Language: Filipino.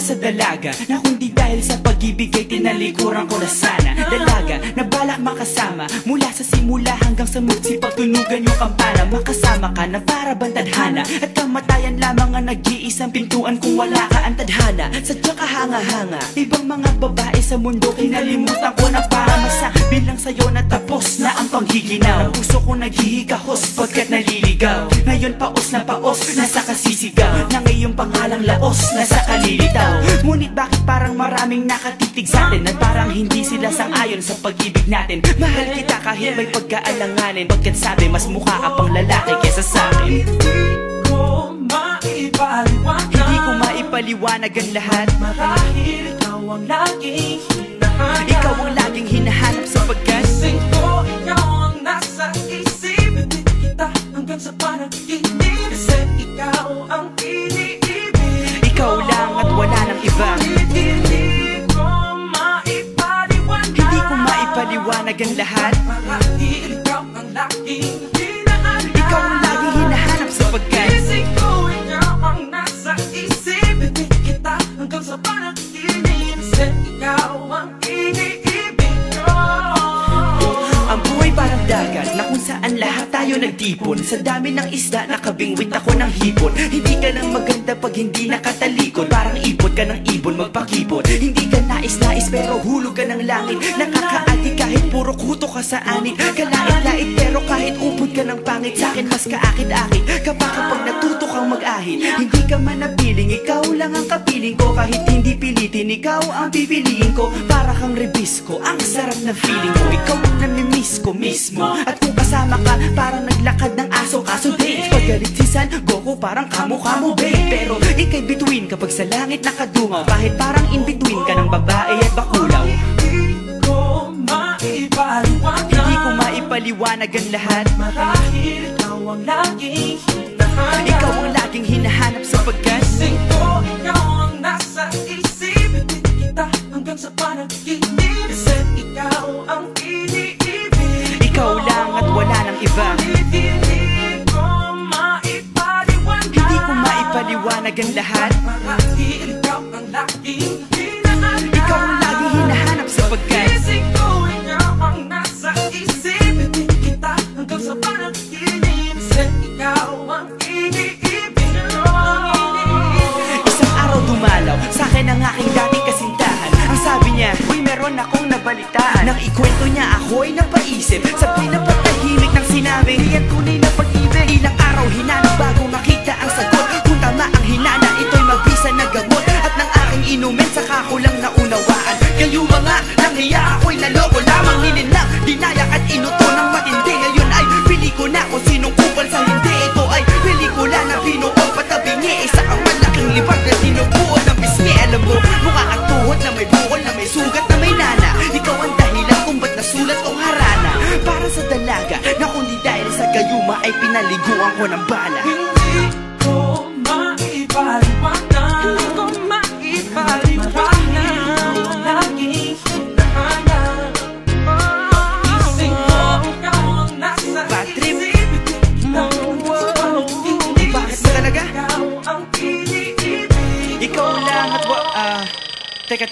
Sa dalaga na kundi dahil sa pag-ibig ay tinalikuran ko na sana. Dalaga na balak makasama mula sa simula hanggang sa magsipag tunugan yung kampana. Makasama ka na para bang tadhana at kamatayan lamang ang nag-iisang pintuan kung wala ka ang tadhana. Sadya ka hanga-hanga, ibang mga babae sa mundo kinalimutan ko na para masabi lang sa'yo na tapos na ang panghiginaw. Ang puso ko naghihikahos pagkat naliligaw. Ngayon paos na paos, nasa kasisigaw na ngayong pangalang laos, nasa kalilitaw. Ngunit bakit parang maraming nakatitig sa atin at parang hindi sila sang-ayon sa pag-ibig natin. Mahal kita kahit may pagkaalanganin, pagkat sabi mas mukha ka pang lalaki kesa sa'kin. Hindi ko maipaliwanag ang lahat. Marahil ikaw ang laging hinahanap. Ikaw ang laging hinahanap sapagkat gising ko, ikaw ang nasa isip. Hindi kita hanggang sa panaginip. Kasi ikaw ang iniibig. Ikaw lang at wala nang iba. Hindi ko maipaliwanag ang lahat. Marahil ikaw ang laging hinahanap. Ikaw ang laging hinahanap sapagkat gising ko, ikaw ang nasa isip. Hindi kita hanggang sa panaginip. Kasi ikaw ang iniibig ko. Ang buhay parang dagat na kung saan lahat tayo nagtipon. Sa dami ng isda nakabingwit ako ng hipon. Hindi ka nang maganda pag hindi nakatalikod. Parang ipot ka ng ibon magpakipot. Hindi ka nais-nais pero hulog ka ng langit. Nakakaati kahit puro kuto ka sa anit. Kalait-lait pero kahit upod ka ng pangit. Sa'kin mas kaakit-akit kapag natuto kang mag-ahit. Hindi ka man napiling, ikaw lang ang kapiling ko. Kahit hindi pilitin, ikaw ang pipiliin ko. Para kang rebisco, ang sarap na feeling ko. Ikaw ang namimiss ko mismo. At kung kasama ka, parang naglakad ng aso. Kaso date, pagalit si San Goku, parang kamo-kamo babe. Pero ikay between kapag sa langit nakadungaw. Kahit parang in between ka ng babae at bakulaw. Hindi ko maipaliwanag. Hindi ko maipaliwanag ang lahat. Marahil ikaw ang laging hinahanap. Ikaw ang laging hinahanap sapagkat gising ko, ikaw ang nasa isip. Hindi kita hanggang sa panaginip. Kasi ikaw ang iniibig. Ikaw lang at wala nang iba. Hindi ko maipaliwanag. Hindi ko maipaliwanag ang lahat. Marahil ikaw ang laging hinahanap. Ikaw ang laging hinahanap sapagkat gising ko, ikaw ang nasa isip. Hindi kita hanggang sa panaginip. Kasi ikaw ang iniibig ko. isang araw dumalaw sa'kin ang aking dating kasintahan. Ang sabi niya, uy meron akong nabalitaan. Nang ikwento niya ako'y napaisip. Sabay na patahimik ng sinabi, di yan tunay na pag-ibig. Ilang araw hinanap bago makita ang sagot. Kung tama ang hinana, ito'y mabisa na gamot. At nang aking inumin, saka ko lang naunawaan. Kayo mga nanghiya, ako'y naloko lamang. Nilinlang, dinayak at inuto ng matindi. Ngayon ay pili ko na kung sinong kupal sa hindi. Ito ay pelikula na binuong patabingi. Isa kang malaking libag na dinubuo ng bisngi. Alam mo, mukha kang tuhod na may bukol, na may sugat, na may nana. Ikaw ang dahilan kung ba't nasulat o harana. Para sa dalaga na kundi dahil sa gayuma ay pinaliguan ko ng bala. Hindi ko maipaliwanag. Hindi ko maipaliwanag. Ikaw ang laging hinahanap. Gising ko, ikaw ang nasa Patrip. isip. Hindi Bakit ba talaga? ikaw ang iniibig. Ikaw lang at Teka